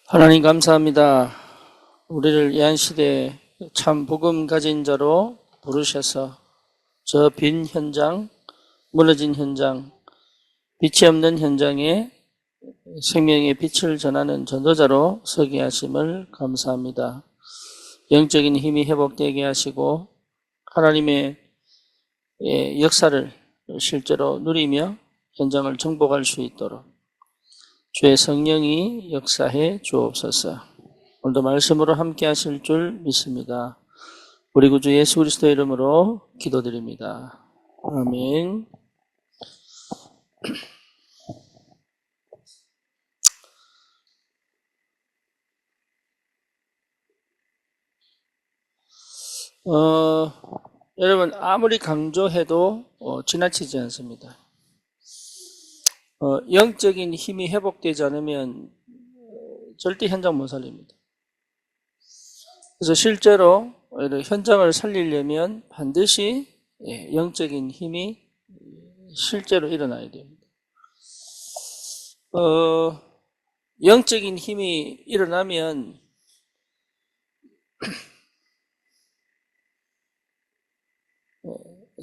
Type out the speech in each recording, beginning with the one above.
하나님 감사합니다. 우리를 예한시대에 참 복음 가진 자로 부르셔서 저 빈 현장, 무너진 현장, 빛이 없는 현장에 생명의 빛을 전하는 전도자로 서게 하심을 감사합니다. 영적인 힘이 회복되게 하시고 하나님의 역사를 실제로 누리며 현장을 정복할 수 있도록 주의 성령이 역사해 주옵소서. 오늘도 말씀으로 함께 하실 줄 믿습니다. 우리 구주 예수 그리스도의 이름으로 기도드립니다. 아멘. 여러분 아무리 강조해도 지나치지 않습니다. 영적인 힘이 회복되지 않으면 절대 현장 못 살립니다. 그래서 실제로 현장을 살리려면 반드시 영적인 힘이 실제로 일어나야 됩니다. 영적인 힘이 일어나면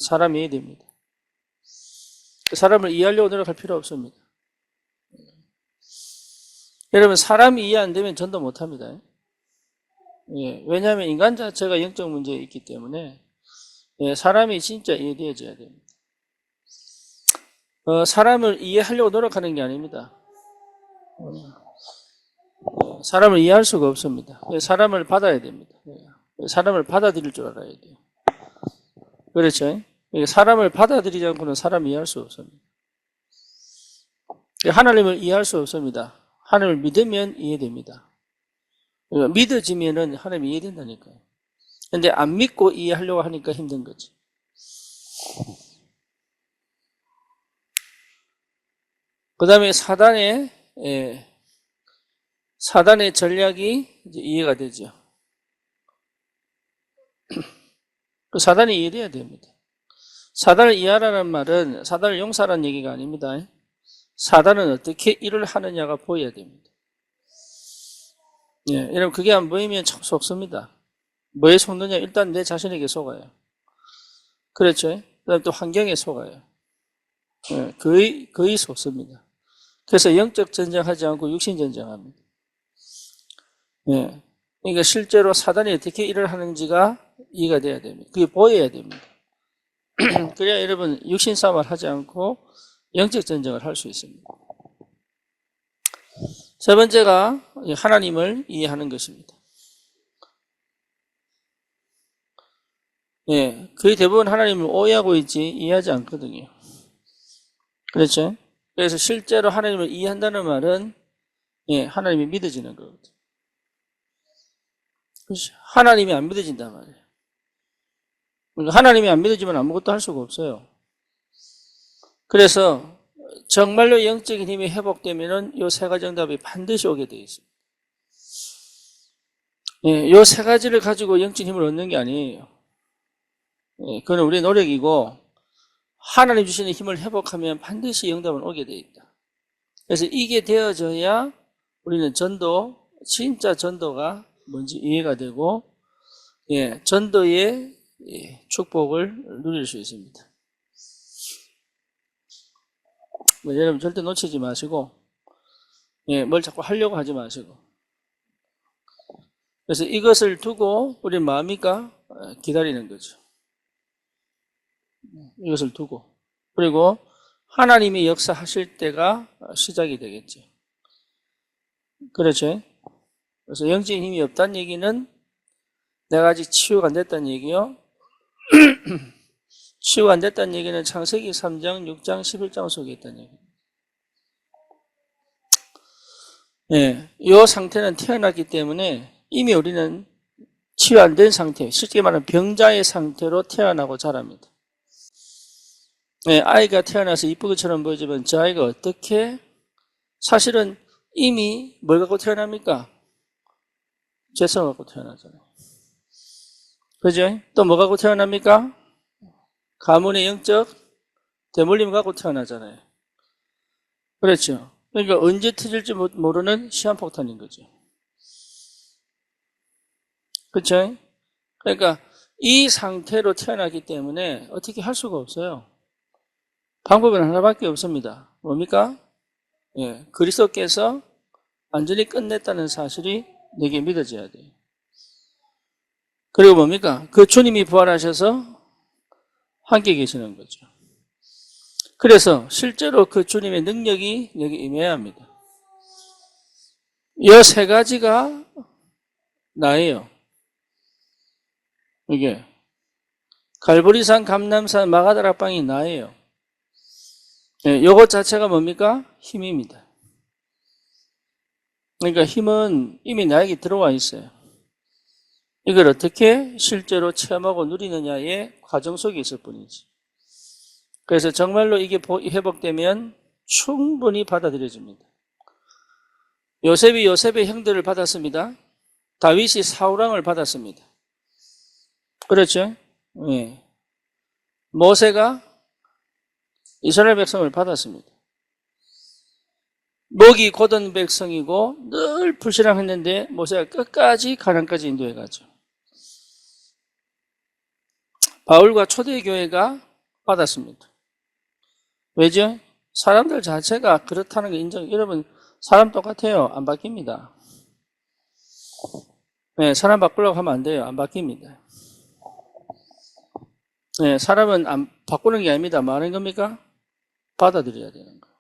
사람이 이해야 됩니다. 사람을 이해하려고 노력할 필요 없습니다. 여러분 사람이 이해 안 되면 전도 못합니다. 왜냐하면 인간 자체가 영적 문제에 있기 때문에 사람이 진짜 이해되어져야 됩니다. 사람을 이해하려고 노력하는 게 아닙니다. 사람을 이해할 수가 없습니다. 사람을 받아야 됩니다. 사람을 받아들일 줄 알아야 돼요. 그렇죠? 사람을 받아들이지 않고는 사람을 이해할 수 없습니다. 하나님을 이해할 수 없습니다. 하나님을 믿으면 이해됩니다. 믿어지면은 하나님이 이해된다니까요. 근데 안 믿고 이해하려고 하니까 힘든 거지. 그 다음에 사단의 전략이 이제 이해가 되죠. 사단이 이해돼야 됩니다. 사단을 이해하라는 말은 사단을 용서하라는 얘기가 아닙니다. 사단은 어떻게 일을 하느냐가 보여야 됩니다. 여러분 그게 안 보이면 참 속습니다. 뭐에 속느냐? 일단 내 자신에게 속아요. 그렇죠? 그다음 또 환경에 속아요. 거의 속습니다. 그래서 영적 전쟁하지 않고 육신 전쟁합니다. 그러니까 실제로 사단이 어떻게 일을 하는지가 이해가 돼야 됩니다. 그게 보여야 됩니다. 그래야 여러분 육신 싸움을 하지 않고 영적 전쟁을 할 수 있습니다. 세 번째가 하나님을 이해하는 것입니다. 거의 대부분 하나님을 오해하고 있지 이해하지 않거든요. 그렇죠? 그래서 실제로 하나님을 이해한다는 말은 하나님이 믿어지는 거거든요. 하나님이 안 믿어진단 말이에요. 그러니까 하나님이 안 믿어지면 아무것도 할 수가 없어요. 그래서 정말로 영적인 힘이 회복되면은 이 세 가지 응답이 반드시 오게 되어 있습니다. 이 세 가지를 가지고 영적인 힘을 얻는 게 아니에요. 그건 우리의 노력이고 하나님 주시는 힘을 회복하면 반드시 응답은 오게 되어 있다. 그래서 이게 되어져야 우리는 진짜 전도가 뭔지 이해가 되고 전도의 축복을 누릴 수 있습니다. 여러분 절대 놓치지 마시고 뭘 자꾸 하려고 하지 마시고 그래서 이것을 두고 우리 마음이가 기다리는 거죠. 이것을 두고 그리고 하나님이 역사하실 때가 시작이 되겠죠. 그렇죠? 그래서 영적인 힘이 없다는 얘기는 내가 아직 치유가 안 됐다는 얘기요. 치유가 안 됐다는 얘기는 창세기 3장, 6장, 11장 속에 있다는 얘기입니다. 이 상태는 태어났기 때문에 이미 우리는 치유 안 된 상태, 실제 말하면 병자의 상태로 태어나고 자랍니다. 아이가 태어나서 이쁘기처럼 보이지만 저 아이가 어떻게 사실은 이미 뭘 갖고 태어납니까? 죄성을 갖고 태어나잖아요. 그죠? 또 뭐 갖고 태어납니까? 가문의 영적 대물림 갖고 태어나잖아요. 그렇죠? 그러니까 언제 터질지 모르는 시한폭탄인 거죠. 그렇죠? 그러니까 이 상태로 태어났기 때문에 어떻게 할 수가 없어요. 방법은 하나밖에 없습니다. 뭡니까? 예, 그리스도께서 완전히 끝냈다는 사실이 내게 믿어져야 돼요. 그리고 뭡니까? 그 주님이 부활하셔서 함께 계시는 거죠. 그래서 실제로 그 주님의 능력이 여기 임해야 합니다. 이 세 가지가 나예요. 이게 갈보리산, 감람산, 마가다락방이 나예요. 예, 이것 자체가 뭡니까? 힘입니다. 그러니까 힘은 이미 나에게 들어와 있어요. 이걸 어떻게 실제로 체험하고 누리느냐의 과정 속에 있을 뿐이지. 그래서 정말로 이게 회복되면 충분히 받아들여집니다. 요셉이 요셉의 형들을 받았습니다. 다윗이 사울왕을 받았습니다. 그렇죠? 예. 모세가 이스라엘 백성을 받았습니다. 목이 곧은 백성이고 늘 불신앙했는데 모세가 끝까지 가나안까지 인도해 가죠. 바울과 초대교회가 받았습니다. 왜죠? 사람들 자체가 그렇다는 거 인정. 여러분 사람 똑같아요. 안 바뀝니다. 네, 사람 바꾸려고 하면 안 돼요. 안 바뀝니다. 네, 사람은 안 바꾸는 게 아닙니다. 뭐 하는 겁니까? 받아들여야 되는 거예요.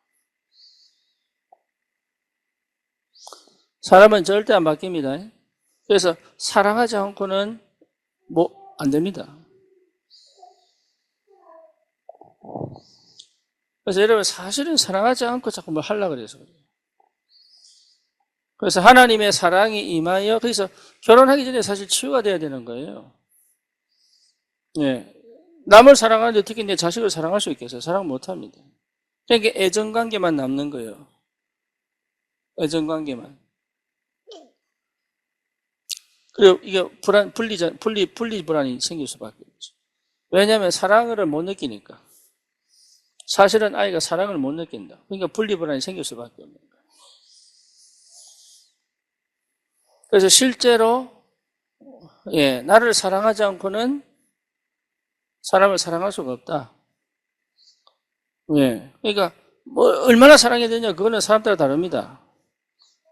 사람은 절대 안 바뀝니다. 그래서 사랑하지 않고는 안 됩니다. 그래서 여러분 사실은 사랑하지 않고 자꾸 뭘 하려고 그래서 그래요. 그래서 하나님의 사랑이 임하여 그래서 결혼하기 전에 사실 치유가 돼야 되는 거예요. 예. 남을 사랑하는데 어떻게 내 자식을 사랑할 수 있겠어요? 사랑 못 합니다. 그러니까 애정관계만 남는 거예요. 애정관계만. 그리고 이게 분리 불안이 생길 수밖에 없죠. 왜냐하면 사랑을 못 느끼니까. 사실은 아이가 사랑을 못 느낀다. 그러니까 분리 불안이 생길 수밖에 없는 거예요. 그래서 실제로 나를 사랑하지 않고는 사람을 사랑할 수가 없다. 그러니까 얼마나 사랑해야 되냐 그거는 사람 따라 다릅니다.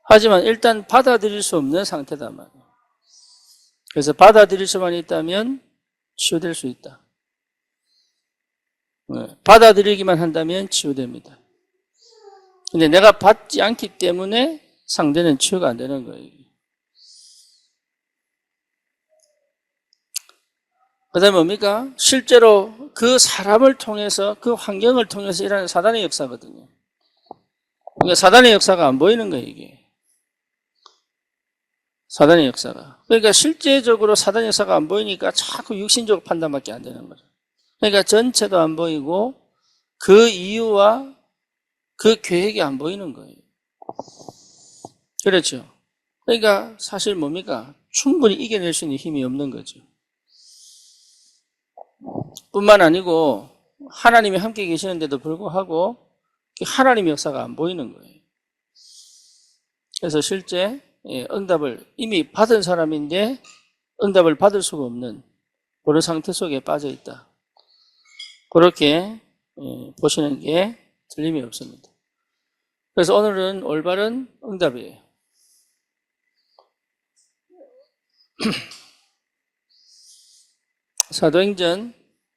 하지만 일단 받아들일 수 없는 상태단 말이에요. 그래서 받아들일 수만 있다면 치유될 수 있다. 받아들이기만 한다면 치유됩니다. 근데 내가 받지 않기 때문에 상대는 치유가 안 되는 거예요. 그 다음에 뭡니까? 실제로 그 사람을 통해서 그 환경을 통해서 일하는 사단의 역사거든요. 그러니까 사단의 역사가 안 보이는 거예요, 이게. 사단의 역사가. 그러니까 실제적으로 사단의 역사가 안 보이니까 자꾸 육신적 판단밖에 안 되는 거죠. 그러니까 전체도 안 보이고 그 이유와 그 계획이 안 보이는 거예요. 그렇죠. 그러니까 사실 뭡니까? 충분히 이겨낼 수 있는 힘이 없는 거죠. 뿐만 아니고 하나님이 함께 계시는데도 불구하고 하나님의 역사가 안 보이는 거예요. 그래서 실제 응답을 이미 받은 사람인데 응답을 받을 수가 없는 그런 상태 속에 빠져 있다. 그렇게 보시는 게 틀림이 없습니다. 그래서 오늘은 올바른 응답이에요. 사도행전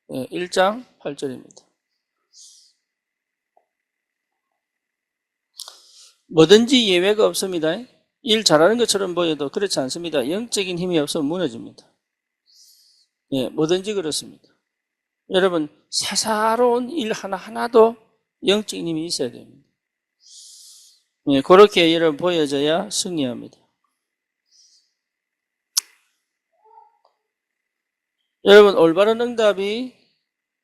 1장 8절입니다. 뭐든지 예외가 없습니다. 일 잘하는 것처럼 보여도 그렇지 않습니다. 영적인 힘이 없으면 무너집니다. 뭐든지 그렇습니다. 여러분 사사로운 일 하나하나도 영적인 힘이 있어야 됩니다. 그렇게 여러분 보여져야 승리합니다. 여러분 올바른 응답이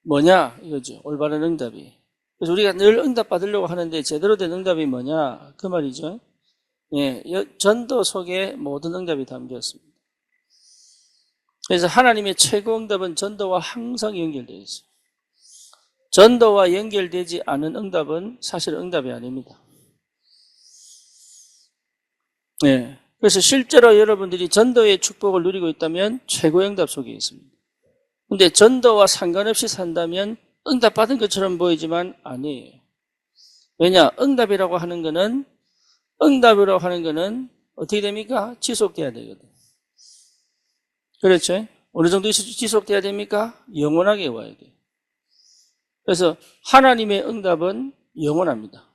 뭐냐 이거죠. 올바른 응답이. 그래서 우리가 늘 응답 받으려고 하는데 제대로 된 응답이 뭐냐 그 말이죠. 전도 속에 모든 응답이 담겨 있습니다. 그래서 하나님의 최고 응답은 전도와 항상 연결되어 있어요. 전도와 연결되지 않은 응답은 사실 응답이 아닙니다. 그래서 실제로 여러분들이 전도의 축복을 누리고 있다면 최고의 응답 속에 있습니다. 근데 전도와 상관없이 산다면 응답받은 것처럼 보이지만 아니에요. 왜냐? 응답이라고 하는 거는 어떻게 됩니까? 지속돼야 되거든. 그렇죠? 어느 정도 지속돼야 됩니까? 영원하게 와야 돼요. 그래서 하나님의 응답은 영원합니다.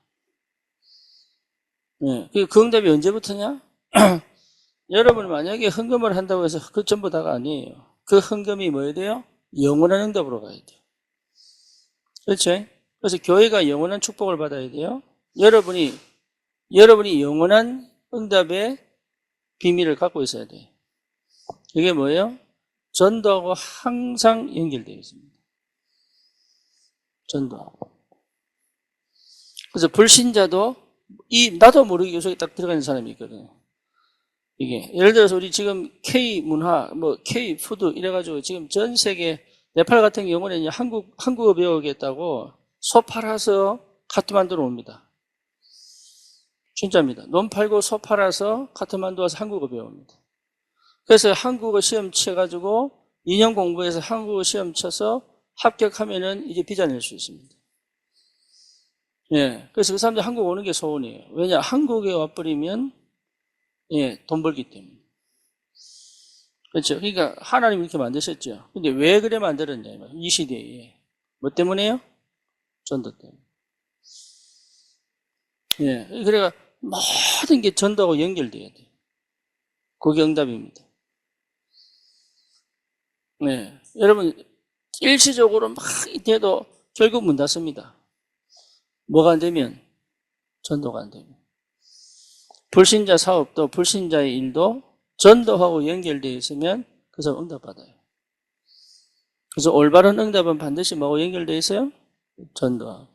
네. 그 응답이 언제부터냐? 여러분 만약에 헌금을 한다고 해서 그 전부 다가 아니에요. 그 헌금이 뭐야 돼요? 영원한 응답으로 가야 돼요. 그렇죠? 그래서 교회가 영원한 축복을 받아야 돼요. 여러분이 영원한 응답의 비밀을 갖고 있어야 돼요. 이게 뭐예요? 전도하고 항상 연결되어 있습니다. 전도. 그래서 불신자도 나도 모르게 요속에 딱 들어가는 사람이 있거든요. 이게 예를 들어서 우리 지금 K 문화, K 푸드 이래가지고 지금 전 세계 네팔 같은 경우는 한국어 배우겠다고 소 팔아서 카트만두로 옵니다. 진짜입니다. 논 팔고 소 팔아서 카트만두 와서 한국어 배웁니다. 그래서 한국어 시험 쳐가지고 2년 공부해서 한국어 시험 쳐서 합격하면은 이제 비자 낼 수 있습니다. 예. 그래서 그 사람들 한국 오는 게 소원이에요. 왜냐? 한국에 와버리면, 예, 돈 벌기 때문에. 그렇죠. 그러니까 하나님이 이렇게 만드셨죠. 근데 왜 그래 만들었냐? 이 시대에. 뭐 때문에요? 전도 때문에. 예. 그래가 모든 게 전도하고 연결돼야 돼요. 그게 응답입니다. 네. 여러분, 일시적으로 막 이때도 결국 문 닫습니다. 뭐가 안 되면? 전도가 안 되면. 불신자 사업도 불신자의 일도 전도하고 연결되어 있으면 그 사람 응답받아요. 그래서 올바른 응답은 반드시 뭐하고 연결되어 있어요? 전도하고.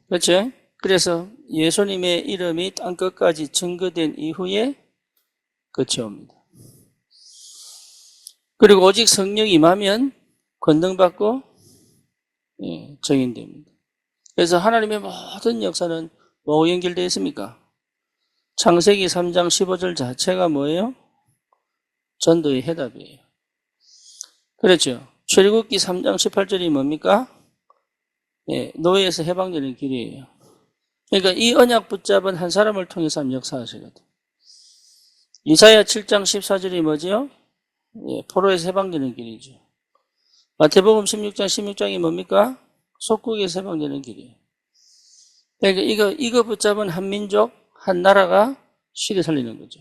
그렇죠? 그래서 예수님의 이름이 땅끝까지 증거된 이후에 끝이 옵니다. 그리고 오직 성령이 임하면 권능받고 정인됩니다. 그래서 하나님의 모든 역사는 뭐하고 연결되어 있습니까? 창세기 3장 15절 자체가 뭐예요? 전도의 해답이에요. 그렇죠. 출애굽기 3장 18절이 뭡니까? 노예에서 해방되는 길이에요. 그러니까 이 언약 붙잡은 한 사람을 통해서 하나님 역사하시거든. 이사야 7장 14절이 뭐죠? 포로에서 해방되는 길이죠. 마태복음 16장이 뭡니까? 속국에서 해방되는 길이에요. 그러니까 이거 붙잡은 한 민족, 한 나라가 시대 살리는 거죠.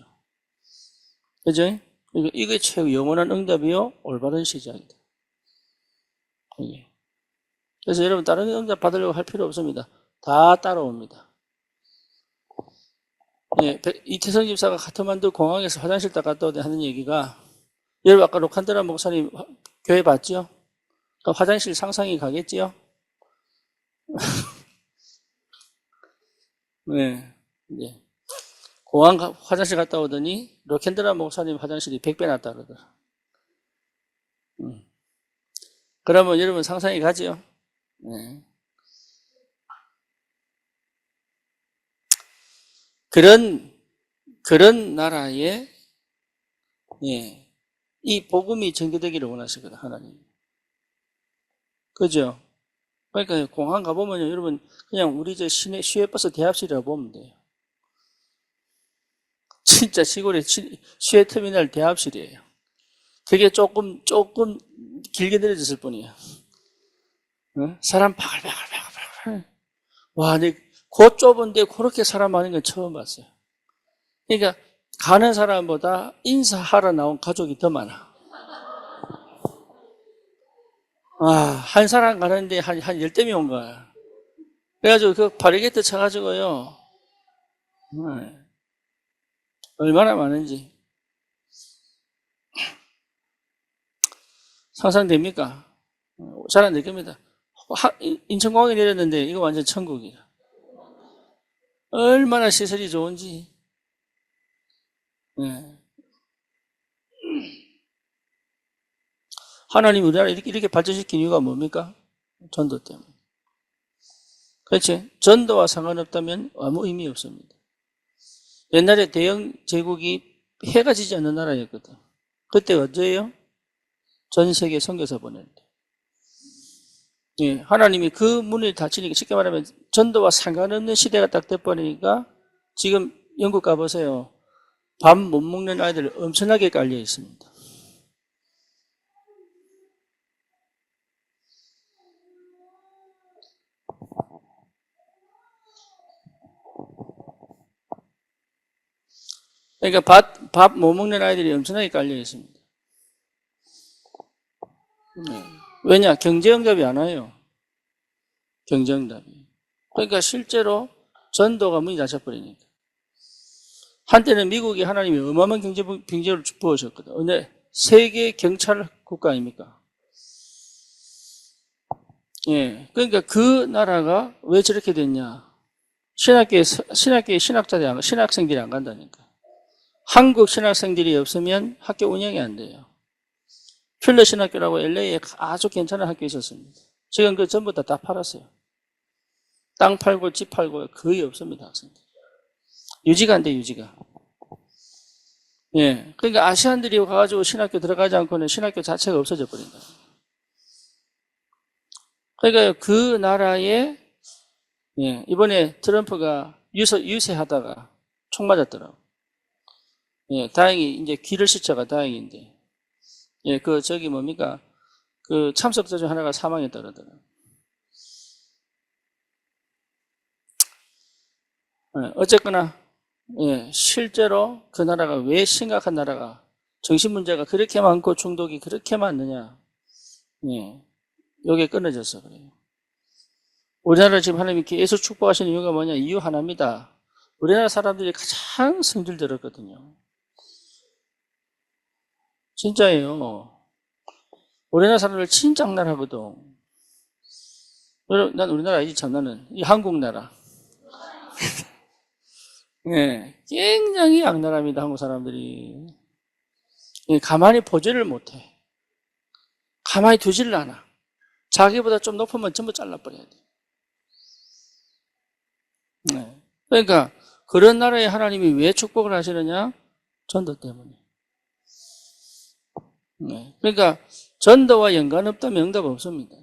그죠? 그러니까 이게 최고 영원한 응답이요, 올바른 시작이다. 그래서 여러분 다른 응답 받으려고 할 필요 없습니다. 다 따라옵니다. 이태성 집사가 카트만두 공항에서 화장실 딱 갔다 오더니 하는 얘기가, 여러분 아까 로칸드라 목사님 교회 봤죠? 화장실 상상이 가겠지요? 네. 이제 공항 화장실 갔다 오더니 로칸드라 목사님 화장실이 100배 낫다 그러더라. 그러면 여러분 상상이 가죠? 네. 그런 나라에 이 복음이 전개되기를 원하시거든, 하나님. 그죠? 그러니까 공항 가보면 여러분 그냥 우리 저 시외버스 대합실이라고 보면 돼요. 진짜 시골의 시외터미널 대합실이에요. 되게 조금 길게 내려졌을 뿐이에요. 사람 바글바글. 와, 근데 그 좁은데 그렇게 사람 많은 건 처음 봤어요. 그러니까 가는 사람보다 인사하러 나온 가족이 더 많아. 한 사람 가는데 한 10대명 온 거야. 그래가지고 그 바리게트 쳐가지고요. 얼마나 많은지. 상상됩니까? 잘 안 될 겁니다. 인천공항에 내렸는데 이거 완전 천국이야. 얼마나 시설이 좋은지. 하나님 우리나라 이렇게 발전시킨 이유가 뭡니까? 전도 때문에. 그렇지? 전도와 상관없다면 아무 의미 없습니다. 옛날에 대영 제국이 해가 지지 않는 나라였거든. 그때 언제예요? 전 세계 선교사 보냈는데. 예, 하나님이 그 문을 닫히니까 쉽게 말하면 전도와 상관없는 시대가 딱 돼버리니까 지금 영국 가보세요. 밥 못 먹는 아이들 엄청나게 깔려 있습니다. 그러니까 밥 못 먹는 아이들이 엄청나게 깔려 있습니다. 네. 왜냐? 경제응답이 안 와요. 경제응답이. 그러니까 실제로 전도가 문이 닫혀버리니까. 한때는 미국이 하나님이 어마어마한 경제를 부어줬거든. 근데 세계 경찰 국가 아닙니까? 예. 그러니까 그 나라가 왜 저렇게 됐냐? 신학교에 신학생들이 안 간다니까. 한국 신학생들이 없으면 학교 운영이 안 돼요. 필러 신학교라고 LA에 아주 괜찮은 학교 있었습니다. 지금 그 전부 다 팔았어요. 땅 팔고 집 팔고 거의 없습니다, 학생들. 유지가 안 돼, 유지가. 예. 그러니까 아시안들이 가가지고 신학교 들어가지 않고는 신학교 자체가 없어져 버린다. 그러니까 그 나라에, 예, 이번에 트럼프가 유세하다가 총 맞았더라고. 예, 다행히 이제 귀를 씻자가 다행인데. 예, 저기 뭡니까? 그 참석자 중 하나가 사망했다 그러더라고. 예, 어쨌거나, 예, 실제로 그 나라가 왜 심각한 나라가 정신 문제가 그렇게 많고 중독이 그렇게 많느냐. 예, 요게 끊어져서 그래요. 우리나라 지금 하나님이 계속 축복하시는 이유가 뭐냐? 이유 하나입니다. 우리나라 사람들이 가장 성질 들었거든요. 진짜예요. 우리나라 사람들 진짜 악랄하거든. 난 우리나라 아니지, 참. 나는 이 한국 나라. 네, 굉장히 악랄합니다, 한국 사람들이. 가만히 보지를 못해. 가만히 두지를 않아. 자기보다 좀 높으면 전부 잘라버려야 돼. 네. 그러니까 그런 나라에 하나님이 왜 축복을 하시느냐? 전도 때문에. 네. 그러니까 전도와 연관없다면 응답 없습니다.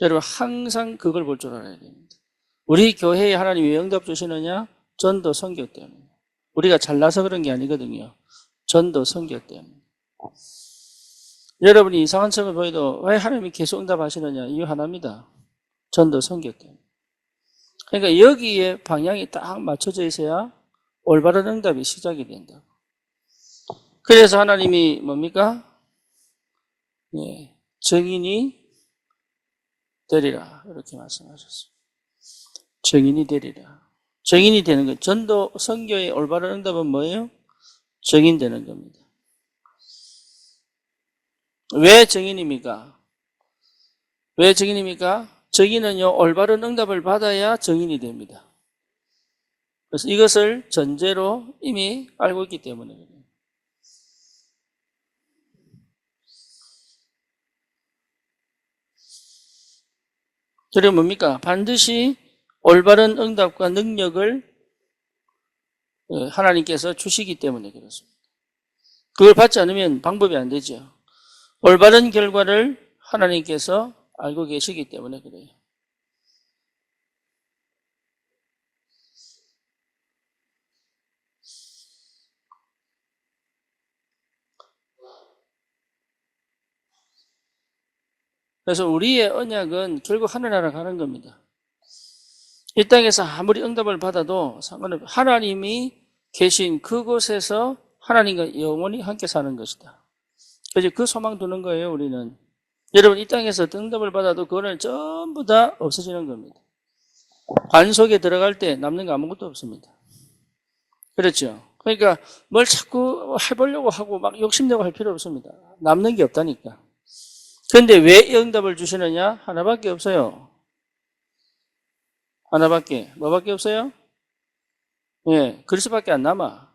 여러분 항상 그걸 볼 줄 알아야 됩니다. 우리 교회에 하나님이 왜 응답 주시느냐? 전도 선교 때문에. 우리가 잘나서 그런 게 아니거든요. 전도 선교 때문에. 여러분이 이상한 척을 보여도 왜 하나님이 계속 응답하시느냐? 이유 하나입니다. 전도 선교 때문에. 그러니까 여기에 방향이 딱 맞춰져 있어야 올바른 응답이 시작이 된다. 그래서 하나님이 뭡니까? 예, 증인이 되리라 이렇게 말씀하셨습니다. 증인이 되리라. 증인이 되는 것. 전도 선교의 올바른 응답은 뭐예요? 증인되는 겁니다. 왜 증인입니까? 왜 증인입니까? 증인은요, 올바른 응답을 받아야 증인이 됩니다. 그래서 이것을 전제로 이미 알고 있기 때문에 그래요. 그래 뭡니까? 반드시 올바른 응답과 능력을 하나님께서 주시기 때문에 그렇습니다. 그걸 받지 않으면 방법이 안 되죠. 올바른 결과를 하나님께서 알고 계시기 때문에 그래요. 그래서 우리의 언약은 결국 하늘나라 가는 겁니다. 이 땅에서 아무리 응답을 받아도 상관없이 하나님이 계신 그곳에서 하나님과 영원히 함께 사는 것이다. 그래서 그 소망 두는 거예요, 우리는. 여러분, 이 땅에서 응답을 받아도 그거는 전부 다 없어지는 겁니다. 관 속에 들어갈 때 남는 거 아무것도 없습니다. 그렇죠? 그러니까 뭘 자꾸 해보려고 하고 막 욕심내고 할 필요 없습니다. 남는 게 없다니까. 그런데 왜 응답을 주시느냐? 하나밖에 없어요. 하나밖에. 뭐밖에 없어요? 예, 그리스도밖에 안 남아.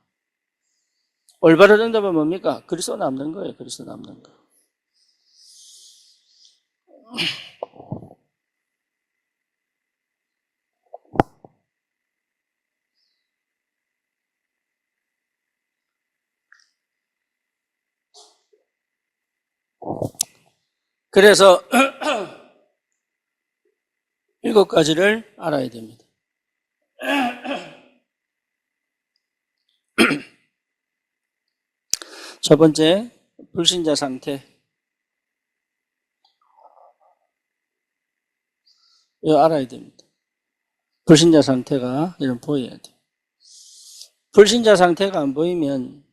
올바른 응답은 뭡니까? 그리스도 남는 거예요. 그리스도 남는 거. 그래서 7가지를 알아야 됩니다. 첫 번째, 불신자 상태. 이거 알아야 됩니다. 불신자 상태가 이런 보여야 돼요. 불신자 상태가 안 보이면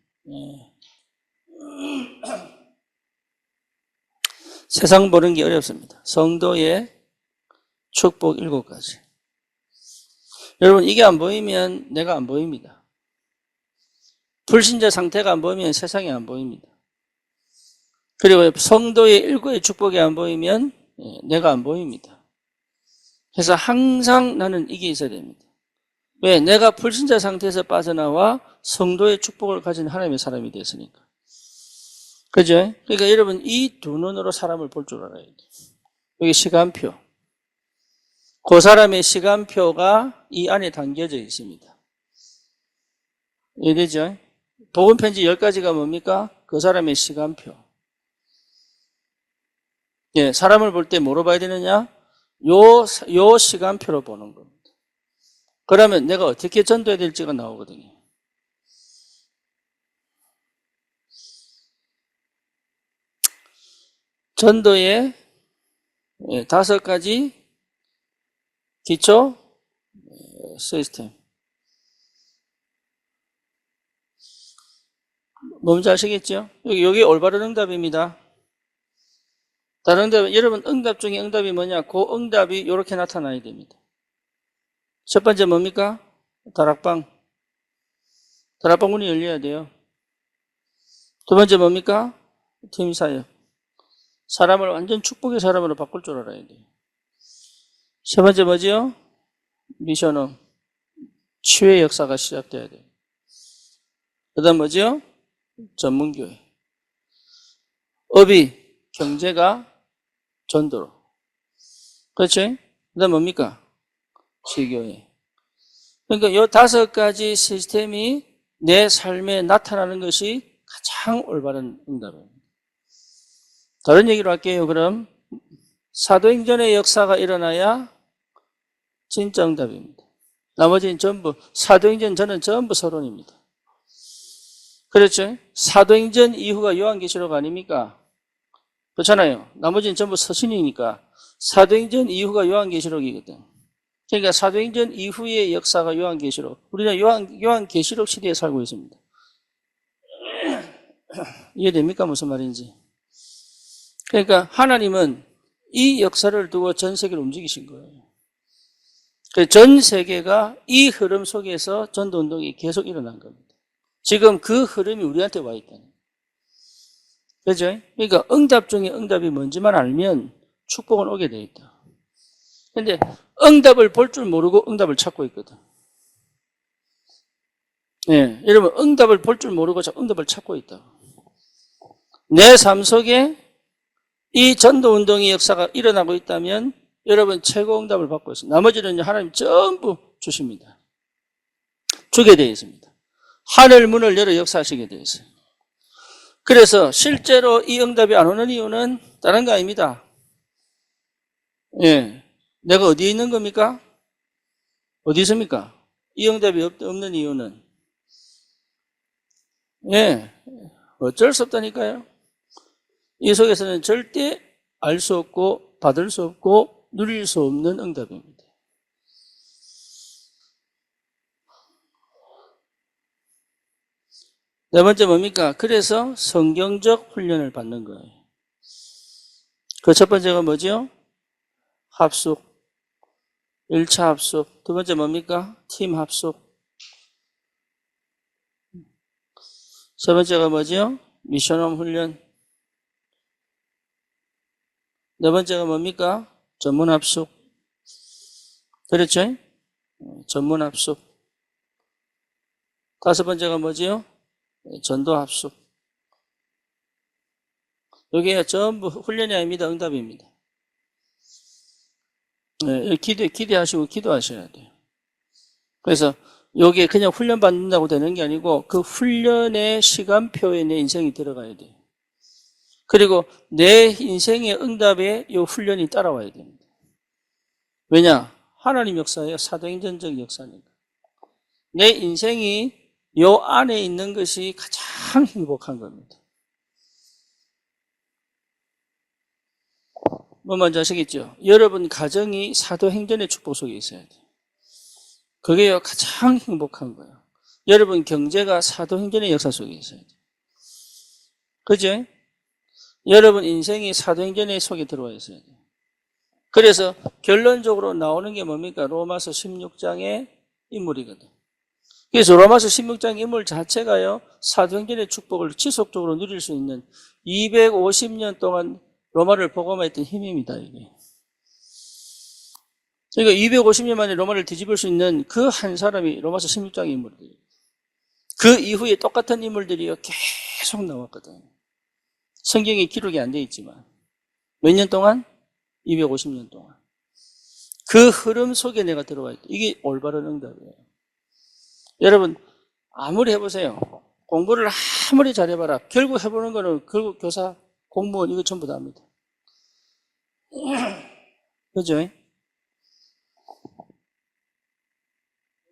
세상 보는 게 어렵습니다. 성도의 축복 7가지. 여러분, 이게 안 보이면 내가 안 보입니다. 불신자 상태가 안 보이면 세상이 안 보입니다. 그리고 성도의 7가지 축복이 안 보이면 내가 안 보입니다. 그래서 항상 나는 이게 있어야 됩니다. 왜? 내가 불신자 상태에서 빠져나와 성도의 축복을 가진 하나님의 사람이 됐으니까. 그죠? 그러니까 여러분, 이 두 눈으로 사람을 볼 줄 알아야 돼요. 여기 시간표. 그 사람의 시간표가 이 안에 담겨져 있습니다. 이해되죠? 복음편지 10가지가 뭡니까? 그 사람의 시간표. 예, 사람을 볼 때 뭐로 봐야 되느냐? 요 시간표로 보는 겁니다. 그러면 내가 어떻게 전도해야 될지가 나오거든요. 전도의 5가지 기초 시스템. 뭔지 아시겠죠? 여기 올바른 응답입니다. 다른 응답, 여러분 응답 중에 응답이 뭐냐? 그 응답이 이렇게 나타나야 됩니다. 첫 번째 뭡니까? 다락방. 다락방 문이 열려야 돼요. 두 번째 뭡니까? 팀 사역. 사람을 완전 축복의 사람으로 바꿀 줄 알아야 돼요. 세 번째 뭐지요? 미션홈. 치유의 역사가 시작돼야 돼요. 그 다음 뭐지요? 전문교회. 업이, 경제가 전도로. 그렇죠? 그 다음 뭡니까? 지교회. 그러니까 이 5가지 시스템이 내 삶에 나타나는 것이 가장 올바른 응답입니다. 다른 얘기로 할게요. 그럼 사도행전의 역사가 일어나야 진짜 응답입니다. 나머지는 전부 사도행전 저는 전부 서론입니다. 그렇죠? 사도행전 이후가 요한계시록 아닙니까? 그렇잖아요. 나머지는 전부 서신이니까 사도행전 이후가 요한계시록이거든. 그러니까 사도행전 이후의 역사가 요한계시록. 우리는 요한계시록 시대에 살고 있습니다. 이해됩니까? 무슨 말인지. 그러니까 하나님은 이 역사를 두고 전 세계를 움직이신 거예요. 전 세계가 이 흐름 속에서 전도운동이 계속 일어난 겁니다. 지금 그 흐름이 우리한테 와 있다는 거예요. 그죠? 그러니까 응답 중에 응답이 뭔지만 알면 축복은 오게 돼 있다. 근데 응답을 볼 줄 모르고 응답을 찾고 있거든. 예, 여러분 응답을 볼 줄 모르고 응답을 찾고 있다. 내 삶 속에 이 전도운동의 역사가 일어나고 있다면 여러분 최고 응답을 받고 있습니다. 나머지는 하나님 전부 주십니다. 주게 되어 있습니다. 하늘 문을 열어 역사하시게 되어 있어요. 그래서 실제로 이 응답이 안 오는 이유는 다른 거 아닙니다. 예, 내가 어디에 있는 겁니까? 어디 있습니까? 이 응답이 없는 이유는 예, 어쩔 수 없다니까요. 이 속에서는 절대 알 수 없고 받을 수 없고 누릴 수 없는 응답입니다. 네 번째 뭡니까? 그래서 성경적 훈련을 받는 거예요. 그 첫 번째가 뭐죠? 합숙. 1차 합숙. 두 번째 뭡니까? 팀 합숙. 세 번째가 뭐죠? 미션홈 훈련. 네 번째가 뭡니까? 전문 합숙. 그렇죠? 전문 합숙. 다섯 번째가 뭐지요? 전도 합숙. 여기가 전부 훈련이 아닙니다. 응답입니다. 네, 기대하시고 기도하셔야 돼요. 그래서 여기에 그냥 훈련 받는다고 되는 게 아니고 그 훈련의 시간표에 내 인생이 들어가야 돼요. 그리고 내 인생의 응답에 이 훈련이 따라와야 됩니다. 왜냐? 하나님 역사예요. 사도행전적 역사니까. 내 인생이 요 안에 있는 것이 가장 행복한 겁니다. 뭐 먼저 아시겠죠? 여러분 가정이 사도행전의 축복 속에 있어야 돼요. 그게 가장 행복한 거예요. 여러분 경제가 사도행전의 역사 속에 있어야 돼요. 그죠? 여러분 인생이 사도행전의 속에 들어와 있어야 돼요. 그래서 결론적으로 나오는 게 뭡니까? 로마서 16장의 인물이거든. 그래서 로마서 16장 인물 자체가요, 사도행전의 축복을 지속적으로 누릴 수 있는 250년 동안 로마를 복음화했던 힘입니다, 이게. 그러니까 250년 만에 로마를 뒤집을 수 있는 그 한 사람이 로마서 16장 인물이에요. 그 이후에 똑같은 인물들이 계속 나왔거든. 성경에 기록이 안 돼 있지만. 몇 년 동안? 250년 동안. 그 흐름 속에 내가 들어와 있다. 이게 올바른 응답이에요. 여러분, 아무리 해보세요. 공부를 아무리 잘해봐라. 결국 해보는 거는 결국 교사, 공무원, 이거 전부 다 합니다. 그죠? 무슨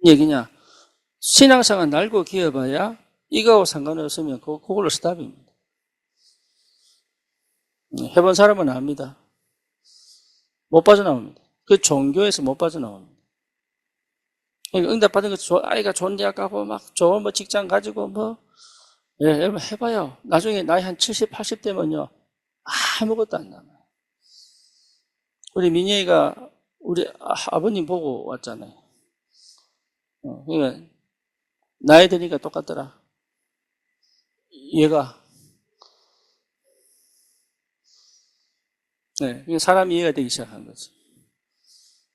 얘기냐? 신앙생활 날고 기어봐야 이거하고 상관없으면 그걸로 스탑입니다. 해본 사람은 압니다. 못 빠져나옵니다. 그 종교에서 못 빠져나옵니다. 그러니까 응답받은 거, 아이가 좋은 대학 가고, 막 좋은 뭐 직장 가지고, 예, 여러분 해봐요. 나중에 나이 한 70, 80 되면요. 아무것도 안 남아요. 우리 민영이가 우리 아버님 보고 왔잖아요. 그러니까, 나이 드니까 똑같더라. 얘가. 네, 사람 이해가 되기 시작한 거지.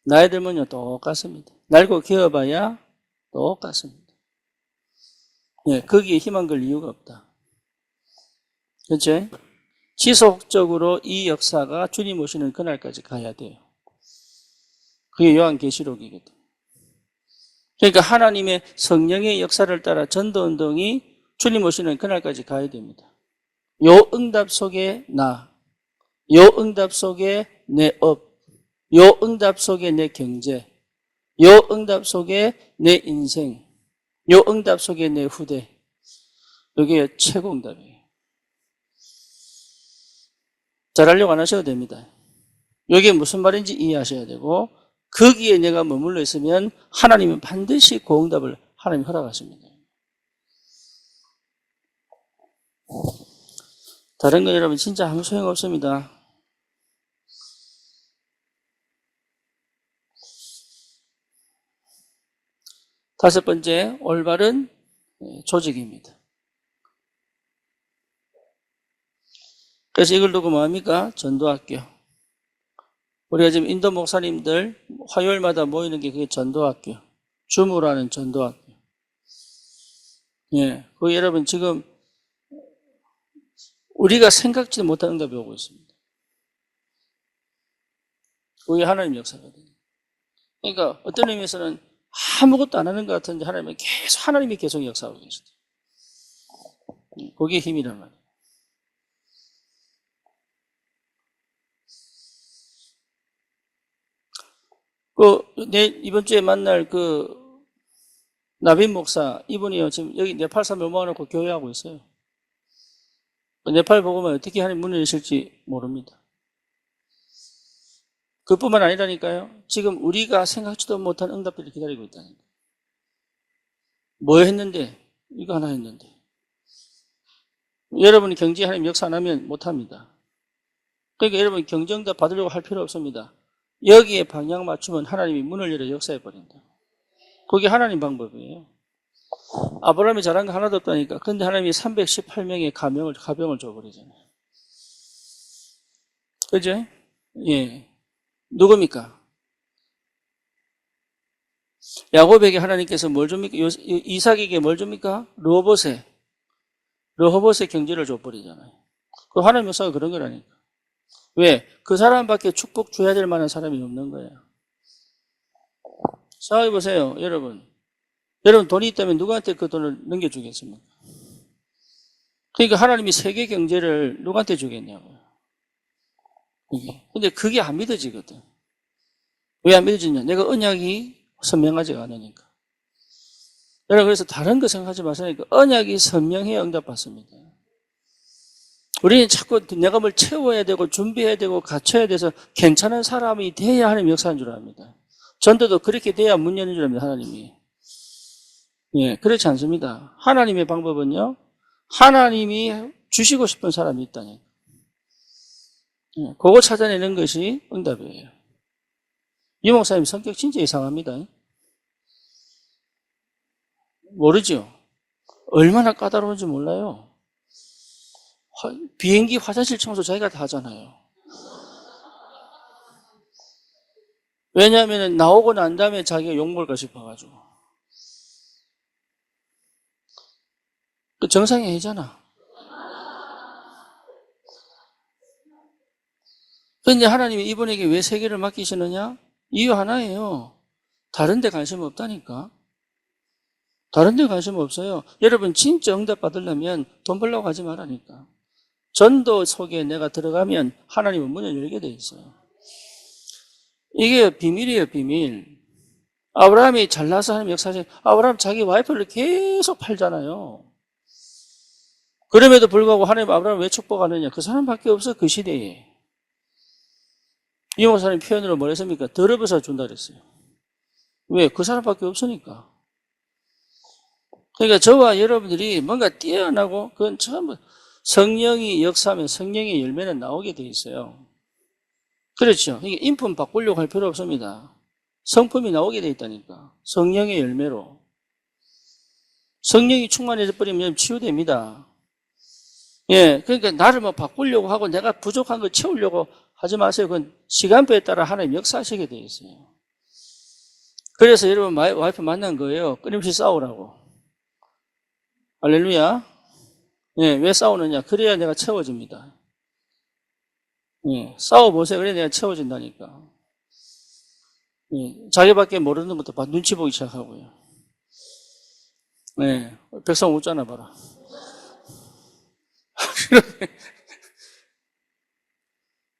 나이 들면요, 똑같습니다. 날고 기어봐야 똑같습니다. 네, 거기에 희망 걸 이유가 없다. 그렇죠? 지속적으로 이 역사가 주님 오시는 그날까지 가야 돼요. 그게 요한계시록이거든. 그러니까 하나님의 성령의 역사를 따라 전도운동이 주님 오시는 그날까지 가야 됩니다. 요 응답 속에 요 응답 속에 내 업, 요 응답 속에 내 경제, 요 응답 속에 내 인생, 요 응답 속에 내 후대. 이게 최고 응답이에요. 잘하려고 안 하셔도 됩니다. 이게 무슨 말인지 이해하셔야 되고, 거기에 내가 머물러 있으면 하나님은 반드시 그 응답을 하나님이 허락하십니다. 다른 거 여러분 진짜 아무 소용없습니다. 다섯 번째, 올바른 조직입니다. 그래서 이걸 두고 뭐합니까? 전도학교. 우리가 지금 인도 목사님들 화요일마다 모이는 게 그게 전도학교. 주무라는 전도학교. 예, 그 여러분 지금 우리가 생각지도 못한 응답이 오고 있습니다. 그게 하나님 역사거든요. 그러니까 어떤 의미에서는 아무것도 안 하는 것 같은데 하나님이 계속 역사하고 계시다. 그게 힘이란 말이에요. 이번 주에 만날 나빈 목사, 이분이요, 지금 여기 네팔 모아놓고 교회하고 있어요. 네팔 보고만 어떻게 하나님 문을 여실지 모릅니다. 그뿐만 아니라니까요. 지금 우리가 생각지도 못한 응답들이 기다리고 있다니까. 뭐 했는데? 이거 하나 했는데. 여러분이 경제 하나님 역사 안 하면 못합니다. 그러니까 여러분 경정답 받으려고 할 필요 없습니다. 여기에 방향 맞추면 하나님이 문을 열어 역사해 버린다. 그게 하나님 방법이에요. 아브라함이 잘한 거 하나도 없다니까. 근데 하나님이 318명의 가병을 줘버리잖아요. 그죠? 예. 누굽니까? 야곱에게 하나님께서 뭘 줍니까? 이삭에게 뭘 줍니까? 르호봇의 경제를 줘버리잖아요. 그 하나님 역사가 그런 거라니까. 왜? 그 사람밖에 축복 줘야 될 만한 사람이 없는 거예요. 생각해 보세요, 여러분. 여러분 돈이 있다면 누구한테 그 돈을 넘겨주겠습니까? 그러니까 하나님이 세계 경제를 누구한테 주겠냐고요. 근데 그게 안 믿어지거든. 왜 안 믿어지냐? 내가 언약이 선명하지가 않으니까. 여러분, 그래서 다른 거 생각하지 마세요. 언약이 선명해야 응답받습니다. 우리는 자꾸 내가 뭘 채워야 되고 준비해야 되고 갖춰야 돼서 괜찮은 사람이 돼야 하나님 역사하는 줄 압니다. 전도도 그렇게 돼야 문 여는 줄 압니다. 하나님이. 예, 그렇지 않습니다. 하나님의 방법은요, 하나님이 주시고 싶은 사람이 있다니. 예, 그거 찾아내는 것이 응답이에요. 이 목사님 성격 진짜 이상합니다. 모르죠? 얼마나 까다로운지 몰라요. 비행기 화장실 청소 자기가 다 하잖아요. 왜냐하면 나오고 난 다음에 자기가 욕먹을까 싶어가지고. 그 정상이 아니잖아. 그런데 하나님이 이분에게 왜 세계를 맡기시느냐? 이유 하나예요. 다른 데 관심 없다니까. 다른 데 관심 없어요. 여러분 진짜 응답 받으려면 돈 벌려고 하지 말라니까. 전도 속에 내가 들어가면 하나님은 문을 열게 돼 있어요. 이게 비밀이에요, 비밀. 아브라함이 잘나서 하나님 역사하신, 아브라함 자기 와이프를 계속 팔잖아요. 그럼에도 불구하고 하나님 아브라함을 왜 축복하느냐? 그 사람밖에 없어, 그 시대에. 이 목사님 표현으로 뭘 했습니까? 더럽어서 준다 그랬어요. 왜? 그 사람밖에 없으니까. 그러니까 저와 여러분들이 뭔가 뛰어나고 그건 전부 성령이 역사하면 성령의 열매는 나오게 돼 있어요. 그렇죠. 이게 인품 바꾸려고 할 필요 없습니다. 성품이 나오게 돼 있다니까. 성령의 열매로. 성령이 충만해져 버리면 치유됩니다. 예, 그러니까 나를 뭐 바꾸려고 하고 내가 부족한 걸 채우려고 하지 마세요. 그건 시간표에 따라 하나님 역사하시게 돼 있어요. 그래서 여러분 와이프 만난 거예요. 끊임없이 싸우라고. 할렐루야. 예, 왜 싸우느냐? 그래야 내가 채워집니다. 예, 싸워보세요. 그래야 내가 채워진다니까. 예, 자기밖에 모르는 것도 눈치 보기 시작하고요. 예, 백성 웃잖아, 봐라.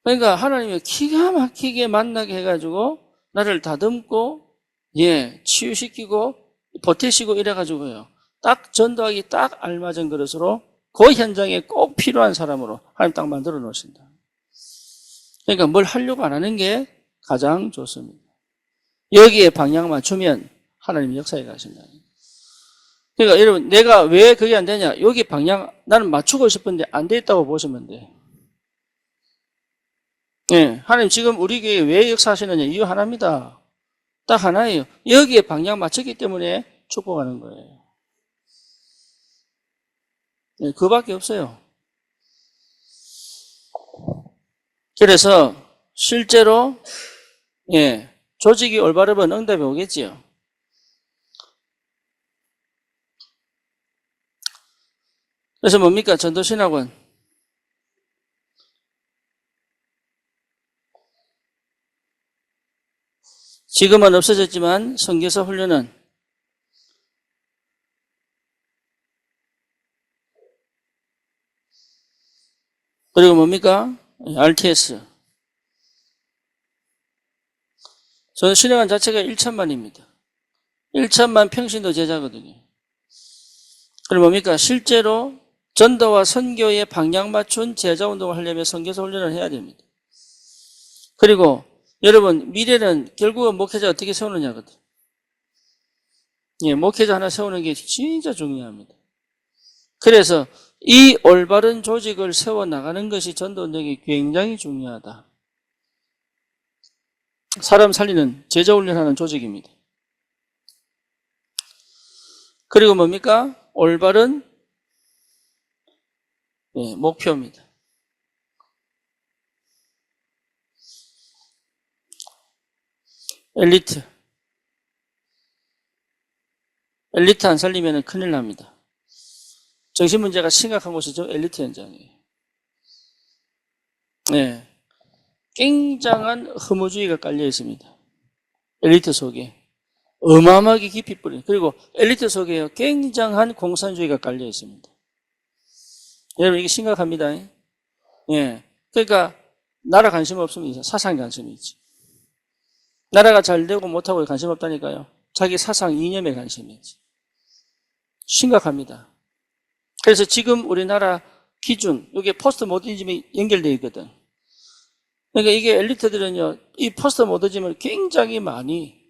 그러니까 하나님이 기가 막히게 만나게 해가지고 나를 다듬고, 예, 치유시키고, 보태시고 이래가지고요. 딱 전도하기 딱 알맞은 그릇으로 그 현장에 꼭 필요한 사람으로 하나님 딱 만들어 놓으신다. 그러니까 뭘 하려고 안 하는 게 가장 좋습니다. 여기에 방향 맞추면 하나님 역사에 가신다. 그러니까 여러분, 내가 왜 그게 안 되냐? 여기 방향 나는 맞추고 싶은데 안 돼 있다고 보시면 돼. 예, 하나님 지금 우리 교회에 왜 역사하시느냐? 이유 하나입니다. 딱 하나예요. 여기에 방향 맞췄기 때문에 축복하는 거예요. 예, 그밖에 없어요. 그래서 실제로 예, 조직이 올바르면 응답이 오겠지요. 그래서 뭡니까? 전도신학원. 지금은 없어졌지만 선교사 훈련은 그리고 뭡니까? RTS. 전도신학원 자체가 1천만입니다. 1천만 평신도 제자거든요. 그리고 뭡니까? 실제로 전도와 선교에 방향 맞춘 제자운동을 하려면 선교사 훈련을 해야 됩니다. 그리고 여러분 미래는 결국은 목회자 어떻게 세우느냐거든. 예, 목회자 하나 세우는 게 진짜 중요합니다. 그래서 이 올바른 조직을 세워나가는 것이 전도운동이 굉장히 중요하다. 사람 살리는 제자훈련하는 조직입니다. 그리고 뭡니까? 올바른 예, 목표입니다. 엘리트 안 살리면 큰일 납니다. 정신문제가 심각한 곳이죠. 엘리트 현장이에요. 네. 굉장한 허무주의가 깔려 있습니다. 엘리트 속에. 어마어마하게 깊이 뿌린. 그리고 엘리트 속에 굉장한 공산주의가 깔려 있습니다. 여러분, 이게 심각합니다. 예. 그러니까, 나라 관심 없으면 이제 사상 관심이 있지. 나라가 잘 되고 못하고 관심 없다니까요. 자기 사상 이념에 관심이 있지. 심각합니다. 그래서 지금 우리나라 기준, 이게 포스트 모더니즘이 연결되어 있거든. 그러니까 이게 엘리트들은요, 이 포스트 모더니즘을 굉장히 많이,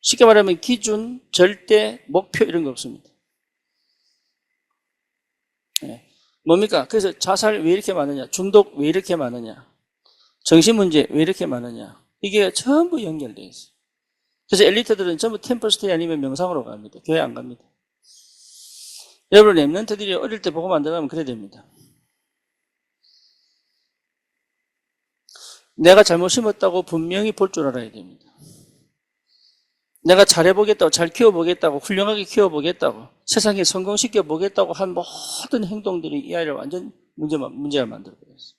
쉽게 말하면 기준, 절대, 목표 이런 거 없습니다. 네. 뭡니까? 그래서 자살 왜 이렇게 많으냐? 중독 왜 이렇게 많으냐? 정신문제 왜 이렇게 많으냐? 이게 전부 연결되어 있어요. 그래서 엘리트들은 전부 템플스테이 아니면 명상으로 갑니다. 교회 안 갑니다. 여러분, 랩런트들이 어릴 때 보고 만들면 그래야 됩니다. 내가 잘못 심었다고 분명히 볼 줄 알아야 됩니다. 내가 잘해보겠다고, 잘 키워보겠다고, 훌륭하게 키워보겠다고, 세상에 성공시켜보겠다고 한 모든 행동들이 이 아이를 완전 문제가 만들어버렸어요.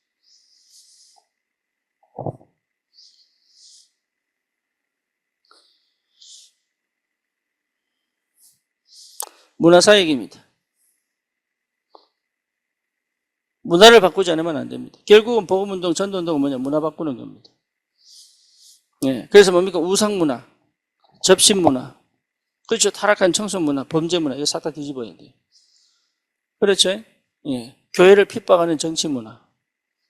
문화사역입니다. 문화를 바꾸지 않으면 안 됩니다. 결국은 복음운동, 전도운동은 뭐냐? 문화 바꾸는 겁니다. 예. 그래서 뭡니까? 우상문화, 접신문화, 그렇죠. 타락한 청소문화, 범죄문화, 이거 싹 다 뒤집어야 돼요. 그렇죠. 예. 교회를 핍박하는 정치문화.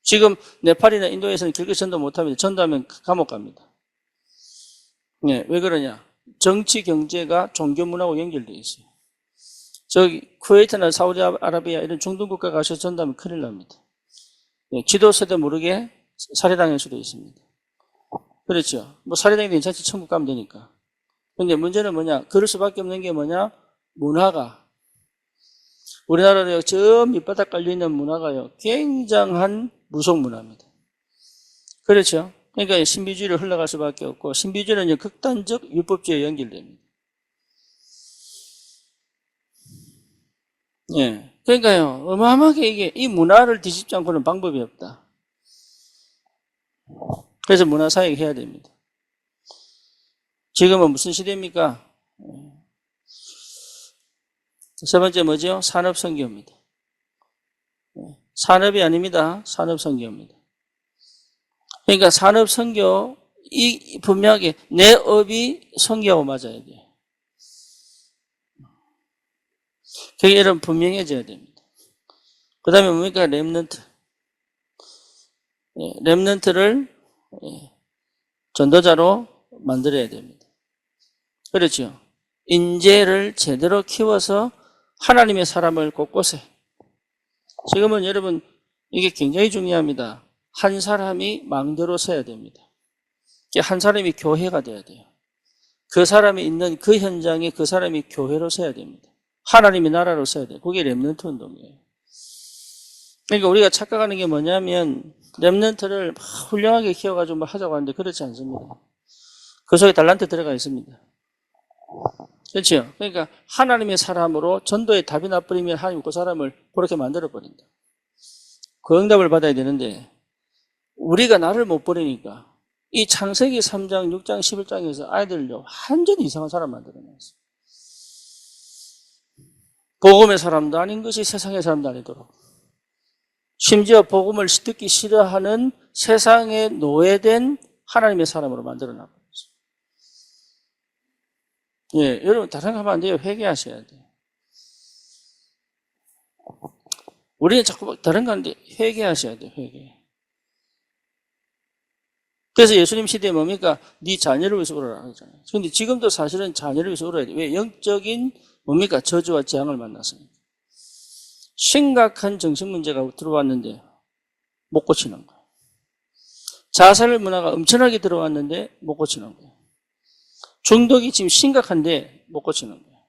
지금 네팔이나 인도에서는 길게 전도 못합니다. 전도하면 감옥 갑니다. 예. 왜 그러냐? 정치, 경제가 종교문화하고 연결되어 있어요. 저기 쿠웨이트나 사우디아라비아 이런 중동 국가 가서 전도하면 큰일 납니다. 예. 지도세도 모르게 살해당할 수도 있습니다. 그렇죠. 뭐 살해당해도 괜찮지, 천국 가면 되니까. 근데 문제는 뭐냐? 그럴 수밖에 없는 게 뭐냐? 문화가. 우리나라도 저 밑바닥 깔려있는 문화가요, 굉장한 무속 문화입니다. 그렇죠. 그러니까 신비주의로 흘러갈 수밖에 없고, 신비주의는 극단적 율법주의에 연결됩니다. 예. 그러니까요, 어마어마하게 이 문화를 뒤집지 않고는 방법이 없다. 그래서 문화사역 해야 됩니다. 지금은 무슨 시대입니까? 세 번째 뭐죠? 산업선교입니다. 산업이 아닙니다. 산업선교입니다. 그러니까 산업선교, 분명하게 내 업이 선교하고 맞아야 돼요. 그게 여러분 분명해져야 됩니다. 그 다음에 뭡니까? 랩넌트. 랩넌트를 전도자로 만들어야 됩니다. 그렇죠. 인재를 제대로 키워서 하나님의 사람을 곳곳에. 지금은 여러분 이게 굉장히 중요합니다. 한 사람이 망대로 서야 됩니다. 한 사람이 교회가 돼야 돼요. 그 사람이 있는 그 현장에 그 사람이 교회로 서야 됩니다. 하나님의 나라로 서야 돼요. 그게 랩넌트 운동이에요. 그러니까 우리가 착각하는 게 뭐냐면 랩넌트를 훌륭하게 키워가지고 뭐 하자고 하는데 그렇지 않습니다. 그 속에 달란트 들어가 있습니다. 그렇죠? 그러니까 하나님의 사람으로 전도에 답이 나버리면 하나님 그 사람을 그렇게 만들어버린다. 그 응답을 받아야 되는데 우리가 나를 못 버리니까 이 창세기 3장, 6장, 11장에서 아이들을요 완전히 이상한 사람 만들어놨어요. 복음의 사람도 아닌 것이 세상의 사람도 아니도록, 심지어 복음을 듣기 싫어하는 세상에 노예된 하나님의 사람으로 만들어놨어요. 예, 여러분 다른 거 하면 안 돼요. 회개하셔야 돼요. 우리는 자꾸 다른 거 하는데 회개하셔야 돼요. 회개. 그래서 예수님 시대에 뭡니까? 네 자녀를 위해서 울어라 하잖아요. 그런데 지금도 사실은 자녀를 위해서 울어야 돼요. 왜? 영적인 뭡니까? 저주와 재앙을 만났으니까. 심각한 정신 문제가 들어왔는데 못 고치는 거예요. 자살 문화가 엄청나게 들어왔는데 못 고치는 거예요. 중독이 지금 심각한데 못 고치는 거예요.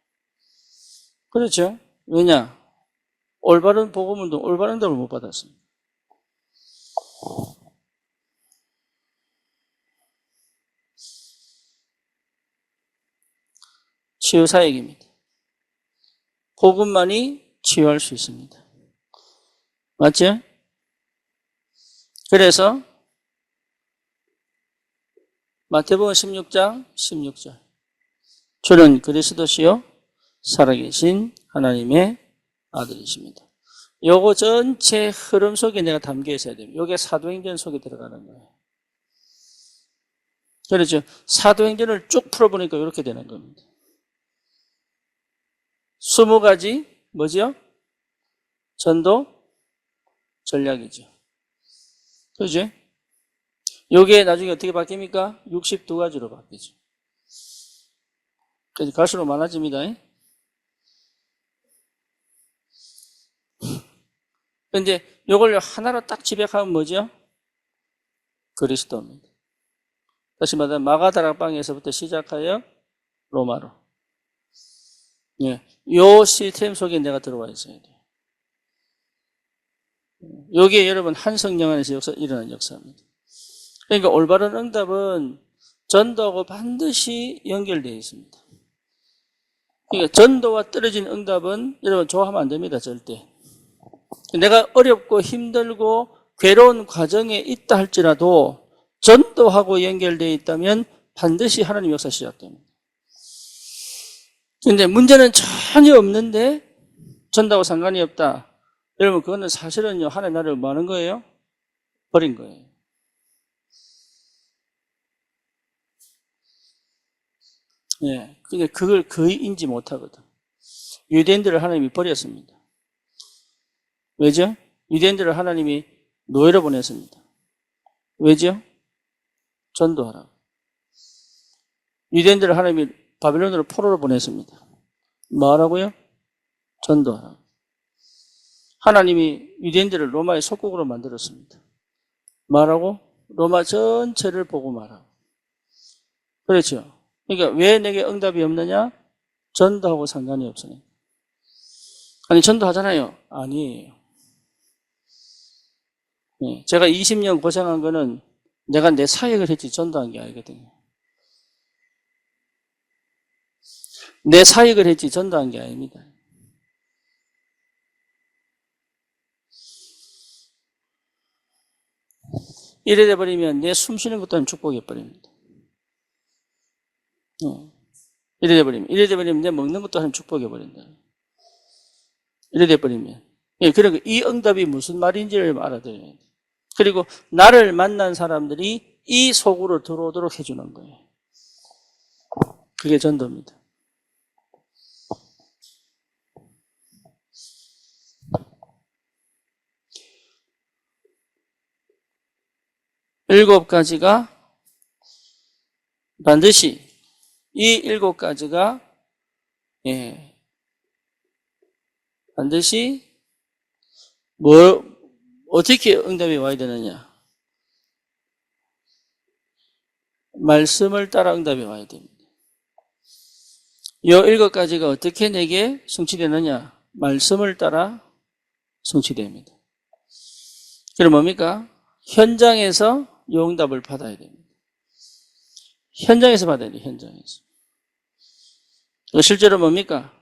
그렇죠? 왜냐? 올바른 복음운동, 올바른 답을 못 받았습니다. 치유사역입니다. 복음만이 치유할 수 있습니다. 맞죠? 그래서 마태복음 16장 16절 주는 그리스도시요 살아계신 하나님의 아들이십니다. 요거 전체 흐름 속에 내가 담겨 있어야 됩니다. 요게 사도행전 속에 들어가는 거예요. 그렇죠. 사도행전을 쭉 풀어보니까 이렇게 되는 겁니다. 20가지 뭐죠? 전도 전략이죠. 그죠? 요게 나중에 어떻게 바뀝니까? 62가지로 바뀌죠. 그래서 갈수록 많아집니다. 근데 요걸 하나로 딱 집약하면 뭐죠? 그리스도입니다. 다시 말하면 마가다락방에서부터 시작하여 로마로. 예, 요 시스템 속에 내가 들어와 있어야 돼요. 요게 여러분 한 성령 안에서 일어나는 역사입니다. 그러니까 올바른 응답은 전도하고 반드시 연결되어 있습니다. 그러니까 전도와 떨어진 응답은 여러분 좋아하면 안 됩니다. 절대. 내가 어렵고 힘들고 괴로운 과정에 있다 할지라도 전도하고 연결되어 있다면 반드시 하나님 역사 시작됩니다. 근데 문제는 전혀 없는데 전도하고 상관이 없다. 여러분 그거는 사실은요 하나님 나라를 뭐 하는 거예요? 버린 거예요. 예, 근데 그걸 거의 인지 못하거든. 유대인들을 하나님이 버렸습니다. 왜죠? 유대인들을 하나님이 노예로 보냈습니다. 왜죠? 전도하라고. 유대인들을 하나님이 바빌론으로 포로로 보냈습니다. 뭐하라고요? 전도하라고. 하나님이 유대인들을 로마의 속국으로 만들었습니다. 뭐하라고? 로마 전체를 보고 말하고. 그렇죠. 그러니까 왜 내게 응답이 없느냐? 전도하고 상관이 없으니까. 아니 전도하잖아요. 아니에요. 네, 제가 20년 고생한 거는 내가 내 사역을 했지 전도한 게 아니거든요. 내 사역을 했지 전도한 게 아닙니다. 이래 돼버리면 내 숨 쉬는 것도 축복해 버립니다. 이래 돼버리면 내 먹는 것도 한 축복해 버린다. 이래 돼버리면. 예, 그러니까 이 응답이 무슨 말인지를 알아들어야 돼. 그리고 나를 만난 사람들이 이 속으로 들어오도록 해주는 거예요. 그게 전도입니다. 일곱 가지가 반드시 이 일곱 가지가 반드시 어떻게 응답이 와야 되느냐? 말씀을 따라 응답이 와야 됩니다. 이 일곱 가지가 어떻게 내게 성취되느냐? 말씀을 따라 성취됩니다. 그럼 뭡니까? 현장에서 이 응답을 받아야 됩니다. 현장에서 받아야 돼요. 현장에서. 실제로 뭡니까?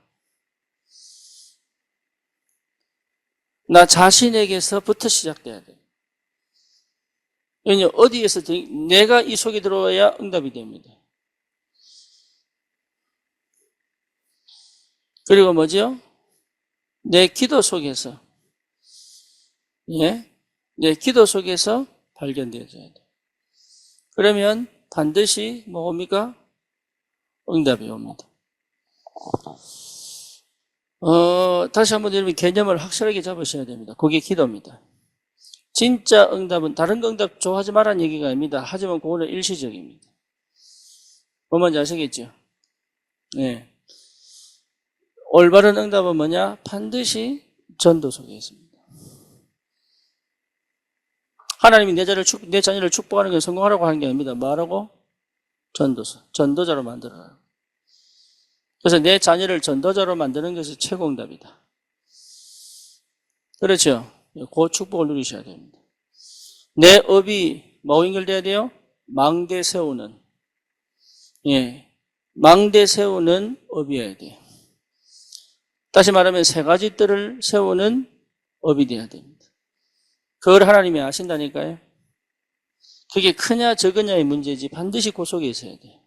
나 자신에게서부터 시작돼야 돼요. 왜냐하면 어디에서 내가 이 속에 들어와야 응답이 됩니다. 그리고 뭐죠? 내 기도 속에서 내 기도 속에서 발견되어져야 돼요. 그러면 반드시 뭡니까? 응답이 옵니다. 다시 한번 여러분 개념을 확실하게 잡으셔야 됩니다. 그게 기도입니다. 진짜 응답은 다른 응답 좋아하지 말라는 얘기가 아닙니다. 하지만 그거는 일시적입니다. 뭐 뭔지 아시겠죠? 네. 올바른 응답은 뭐냐? 반드시 전도 속에 있습니다. 하나님이 내 자녀를 축복하는 게 성공하라고 하는 게 아닙니다. 뭐하라고? 전도자로 만들어라. 그래서 내 자녀를 전도자로 만드는 것이 최고 응답이다. 그렇죠? 그 축복을 누리셔야 됩니다. 내 업이 뭐 연결돼야 돼요? 망대 세우는. 망대 세우는 업이어야 돼요. 다시 말하면 세 가지 뜰을 세우는 업이 돼야 됩니다. 그걸 하나님이 아신다니까요. 그게 크냐 적으냐의 문제지 반드시 그 속에 있어야 돼요.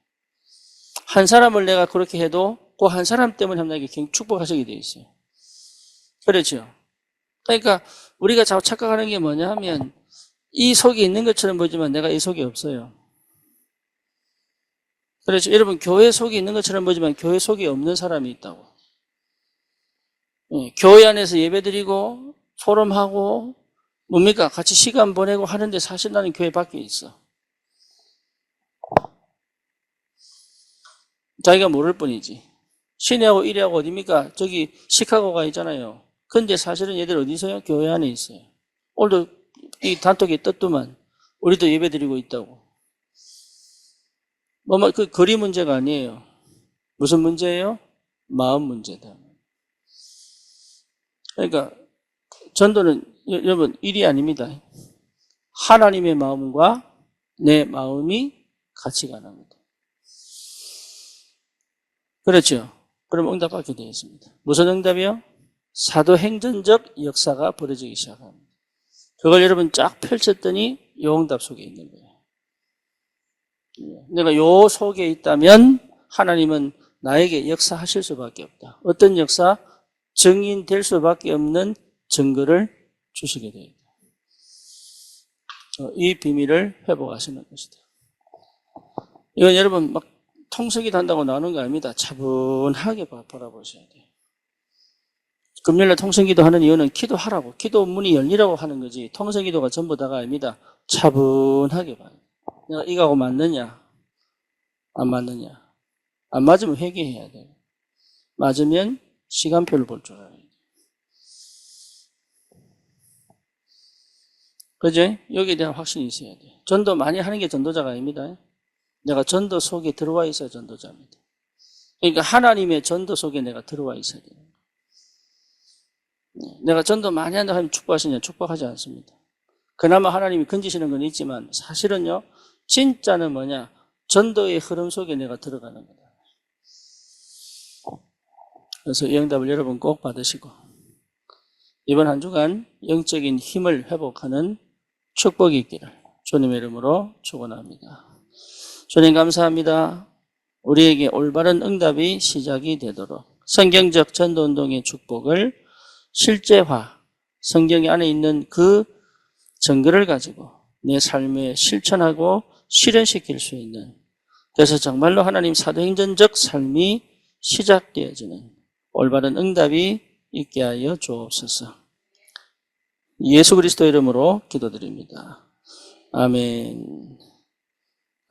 한 사람을 내가 그렇게 해도 그 한 사람 때문에 하나님께 축복하시게 되어 있어요. 그렇죠? 그러니까 우리가 자꾸 착각하는 게 뭐냐 하면 이 속에 있는 것처럼 보지만 내가 이 속에 없어요. 그렇죠. 여러분 교회 속에 있는 것처럼 보지만 교회 속에 없는 사람이 있다고. 교회 안에서 예배드리고 포럼하고 뭡니까? 같이 시간 보내고 하는데 사실 나는 교회 밖에 있어. 자기가 모를 뿐이지. 시내하고 이래하고 어딥니까? 저기 시카고가 있잖아요. 근데 사실은 얘들 어디 있어요? 교회 안에 있어요. 오늘도 이 단톡에 떴더만 우리도 예배드리고 있다고. 그 거리 문제가 아니에요. 무슨 문제예요? 마음 문제다. 그러니까 전도는 여러분 일이 아닙니다. 하나님의 마음과 내 마음이 같이 가는 겁니다. 그렇죠? 그럼 응답받게 되어 있습니다. 무슨 응답이요? 사도행전적 역사가 벌어지기 시작합니다. 그걸 여러분 쫙 펼쳤더니 요 응답 속에 있는 거예요. 내가 요 속에 있다면 하나님은 나에게 역사하실 수밖에 없다. 어떤 역사? 증인될 수밖에 없는 증거를 주시게 되어 있다. 이 비밀을 회복하시는 것이다. 이건 여러분 막 통성기도 한다고 나오는 거 아닙니다. 차분하게 바라보셔야 돼요. 금요일날 통성기도 하는 이유는 기도하라고, 기도 문이 열리라고 하는 거지 통성기도가 전부 다가 아닙니다. 차분하게 봐요. 내가 이거하고 맞느냐 안 맞느냐. 안 맞으면 회개해야 돼요. 맞으면 시간표를 볼 줄 알아야 돼요. 그죠? 여기에 대한 확신이 있어야 돼요. 전도 많이 하는 게 전도자가 아닙니다. 내가 전도 속에 들어와 있어야 전도자입니다. 그러니까 하나님의 전도 속에 내가 들어와 있어야 돼요. 내가 전도 많이 한다 하면 축복하시냐? 축복하지 않습니다. 그나마 하나님이 건지시는 건 있지만 사실은요, 진짜는 뭐냐? 전도의 흐름 속에 내가 들어가는 거다. 그래서 이 응답을 여러분 꼭 받으시고 이번 한 주간 영적인 힘을 회복하는 축복이 있기를 주님의 이름으로 축원합니다. 주님 감사합니다. 우리에게 올바른 응답이 시작이 되도록 성경적 전도운동의 축복을 실제화, 성경 안에 있는 그 증거를 가지고 내 삶에 실천하고 실현시킬 수 있는, 그래서 정말로 하나님 사도행전적 삶이 시작되어지는 올바른 응답이 있게 하여 주옵소서. 예수 그리스도 이름으로 기도드립니다. 아멘.